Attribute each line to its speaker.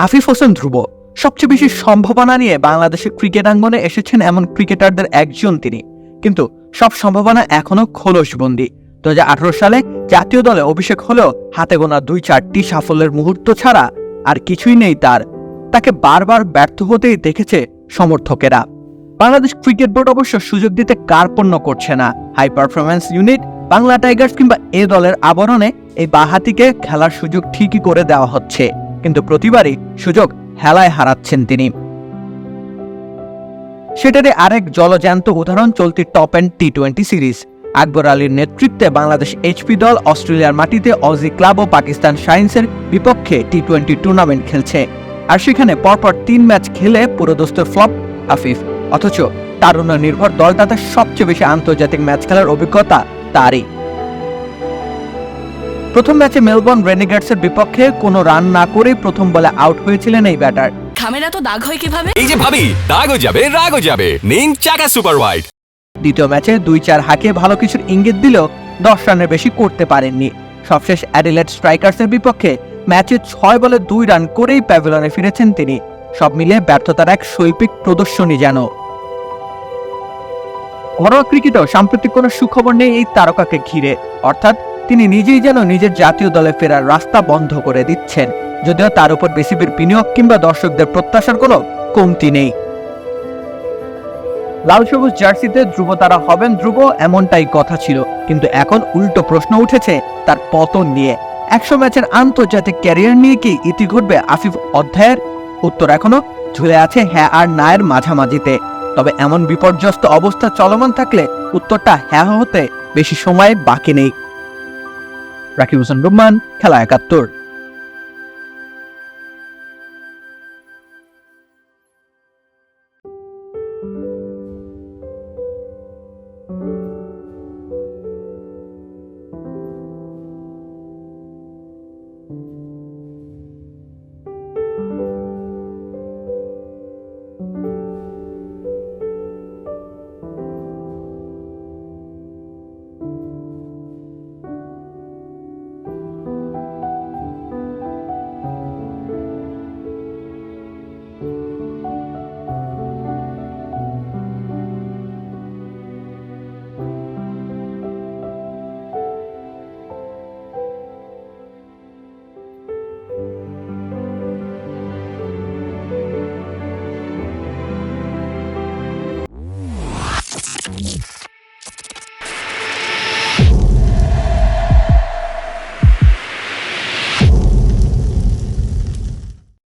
Speaker 1: আফিফ হোসেন ধ্রুব সবচেয়ে বেশি সম্ভাবনা নিয়ে বাংলাদেশের ক্রিকেট আঙ্গনে এসেছেন এমন ক্রিকেটারদের একজন তিনি, কিন্তু সব সম্ভাবনা এখনো খোলসবন্দি। 2018 সালে জাতীয় দলে অভিষেক হলেও হাতে গোনা 2-4টি সাফল্যের মুহূর্ত ছাড়া আর কিছুই নেই তাকে বারবার ব্যর্থ হতেই দেখেছে সমর্থকেরা। বাংলাদেশ ক্রিকেট বোর্ড অবশ্য সুযোগ দিতে কার্পণ্য করছে না। High performance unit, Bangla Tigers কিংবা এ দলের আবরণে এই বাঁহাতিকে খেলার সুযোগ ঠিকই করে দেওয়া হচ্ছে, কিন্তু প্রতিবারই সুযোগ হেলায় হারাচ্ছেন তিনি। সেটারই আরেক জলজ্যান্ত উদাহরণ চলতি টপ এন্ড টি-20 সিরিজ। আকবর আলীর নেতৃত্বে বাংলাদেশ এইচপি দল অস্ট্রেলিয়ার মাটিতে অজি ক্লাব ও পাকিস্তান শাইন্সের বিপক্ষে টি-20 টুর্নামেন্ট খেলছে, আর সেখানে পরপর 3 ম্যাচ খেলে পুরোদস্তুর ফ্লপ আফিফ। অথচ তারুণ্য নির্ভর দলটাতে সবচেয়ে বেশি আন্তর্জাতিক ম্যাচ খেলার অভিজ্ঞতা তারই। প্রথম ম্যাচে মেলবোর্ন রেনিগেটসের বিপক্ষে কোনো রান না করে প্রথম বলে আউট হয়েছিলেন এই ব্যাটার।
Speaker 2: খামেরা তো দাগ হয় কিভাবে?
Speaker 3: এই যে ভাবি, দাগও যাবে রাগও যাবে, নিন চাকা সুপার হোয়াইট।
Speaker 1: দ্বিতীয় ম্যাচে 2-4 হাঁকিয়ে ভালো কিছুর ইঙ্গিত দিলেও 10 রানের বেশি করতে পারেননি। সবশেষ অ্যাডিলেড স্ট্রাইকার্সের বিপক্ষে ম্যাচে 6 বলে 2 রান করেই প্যাভিলিয়নে ফিরেছেন তিনি। সব মিলিয়ে ব্যর্থতার এক শৈল্পিক প্রদর্শনী যেন। ঘরোয়া ক্রিকেটেও সাম্প্রতিক কোনো সুখবর নেই এই তারকাকে ঘিরে, অর্থাৎ তিনি নিজেই যেন নিজের জাতীয় দলে ফেরার রাস্তা বন্ধ করে দিচ্ছেন, যদিও তার উপর বিসিবির বিনিয়োগ কিংবা দর্শকদের প্রত্যাশার কোনো কমতি নেই। লাল সবুজ জার্সিতে ধ্রুব তারা হবেন ধ্রুব, এমনটাই কথা ছিল, কিন্তু এখন উল্টো প্রশ্ন উঠেছে তার পতন নিয়ে। 100 ম্যাচের আন্তর্জাতিক ক্যারিয়ার নিয়ে কি ইতি ঘটবে আফিফ অধ্যায়ের? উত্তর এখনো ঝুলে আছে হ্যাঁ আর না এর মাঝামাঝিতে। তবে এমন বিপর্যস্ত অবস্থা চলমান থাকলে উত্তরটা হ্যাঁ হতে বেশি সময় বাকি নেই। রাকিব হোসেন রুম্মান, খেলা 71।